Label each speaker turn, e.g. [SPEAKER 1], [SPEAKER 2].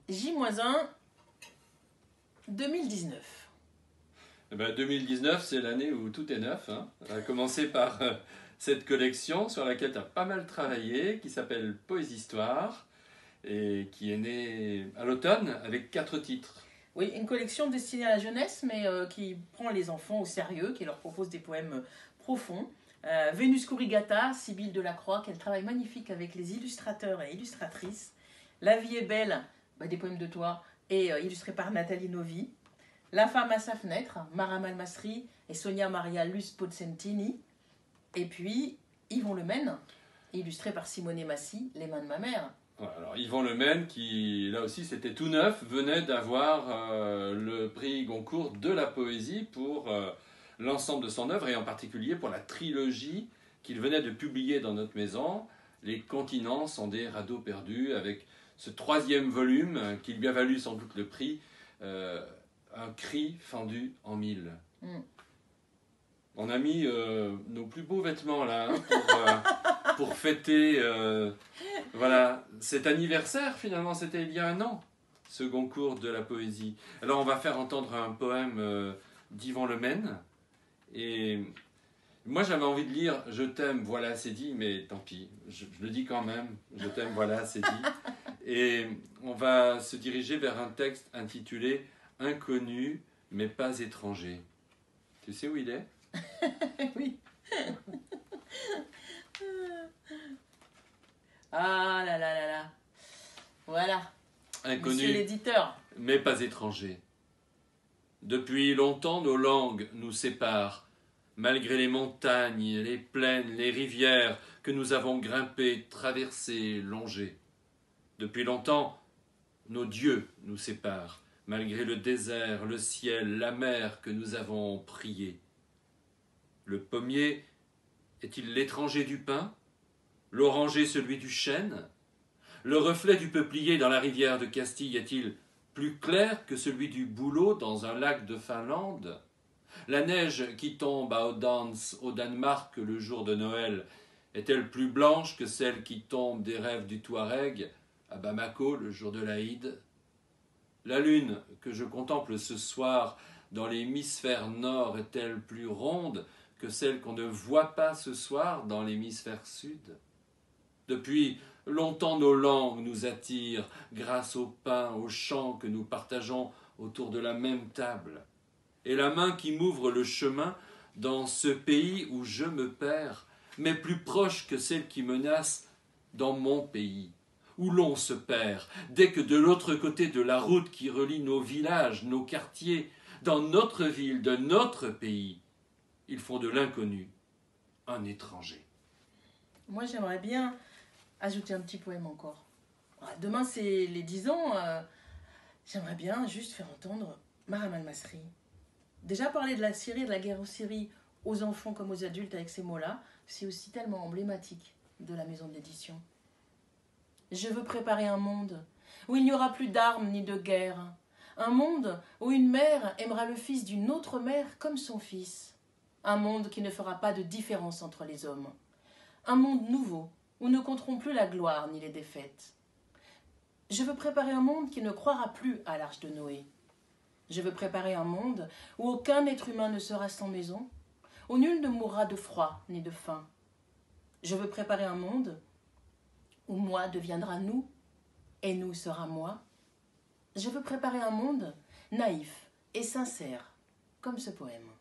[SPEAKER 1] J-1 2019.
[SPEAKER 2] Eh ben, 2019, c'est l'année où tout est neuf, hein. On va commencer par cette collection sur laquelle tu as pas mal travaillé, qui s'appelle Poésistoire, et qui est née à l'automne avec 4 titres.
[SPEAKER 1] Oui, une collection destinée à la jeunesse, mais qui prend les enfants au sérieux, qui leur propose des poèmes profonds. Vénus Corrigata, Sibylle Delacroix, quel travail magnifique avec les illustrateurs et illustratrices. La vie est belle, des poèmes de toi, et illustrés par Nathalie Novi. La femme à sa fenêtre, Mara Malmasri et Sonia Maria Luce Pozzentini. Et puis Yvon Lemaine, illustré par Simone Massy, Les mains de ma mère.
[SPEAKER 2] Voilà, alors Yvon Lemaine, qui là aussi c'était tout neuf, venait d'avoir le prix Goncourt de la poésie pour l'ensemble de son œuvre, et en particulier pour la trilogie qu'il venait de publier dans notre maison, Les continents sont des radeaux perdus, avec ce 3e volume qui lui a valu sans doute le prix, Un cri fendu en mille. On a mis nos plus beaux vêtements là, hein, pour fêter voilà, cet anniversaire. Finalement, c'était il y a un an, ce Goncourt de la poésie. Alors on va faire entendre un poème d'Yvon Lemaine, et moi j'avais envie de lire Je t'aime, voilà c'est dit, mais tant pis, je le dis quand même, Je t'aime, voilà c'est dit. Et on va se diriger vers un texte intitulé Inconnu mais pas étranger. Tu sais où il est?
[SPEAKER 1] Oui. Ah là là là là. Voilà.
[SPEAKER 2] Inconnu
[SPEAKER 1] Monsieur l'éditeur.
[SPEAKER 2] mais pas étranger. Depuis longtemps nos langues nous séparent, malgré les montagnes, les plaines, les rivières que nous avons grimpées, traversées, longées. Depuis longtemps nos dieux nous séparent, malgré le désert, le ciel, la mer que nous avons priés. Le pommier est-il l'étranger du pin? L'oranger celui du chêne? Le reflet du peuplier dans la rivière de Castille est-il plus clair que celui du bouleau dans un lac de Finlande? La neige qui tombe à Odense au Danemark le jour de Noël est-elle plus blanche que celle qui tombe des rêves du Touareg à Bamako le jour de l'Aïd? La lune que je contemple ce soir dans l'hémisphère nord est-elle plus ronde que celle qu'on ne voit pas ce soir dans l'hémisphère sud? Depuis longtemps nos langues nous attirent grâce au pain, au chant que nous partageons autour de la même table. Et la main qui m'ouvre le chemin dans ce pays où je me perds, mais plus proche que celle qui menace dans mon pays, où l'on se perd, dès que de l'autre côté de la route qui relie nos villages, nos quartiers, dans notre ville, de notre pays, ils font de l'inconnu un étranger.
[SPEAKER 1] Moi, j'aimerais bien ajouter un petit poème encore. Demain, c'est les 10 ans. J'aimerais bien juste faire entendre Mara Malmasri. Déjà parler de la Syrie, de la guerre en Syrie, aux enfants comme aux adultes avec ces mots-là, c'est aussi tellement emblématique de la maison d'édition. Je veux préparer un monde où il n'y aura plus d'armes ni de guerre. Un monde où une mère aimera le fils d'une autre mère comme son fils. Un monde qui ne fera pas de différence entre les hommes. Un monde nouveau où ne compteront plus la gloire ni les défaites. Je veux préparer un monde qui ne croira plus à l'arche de Noé. Je veux préparer un monde où aucun être humain ne sera sans maison, où nul ne mourra de froid ni de faim. Je veux préparer un monde où moi deviendra nous et nous sera moi. Je veux préparer un monde naïf et sincère, comme ce poème.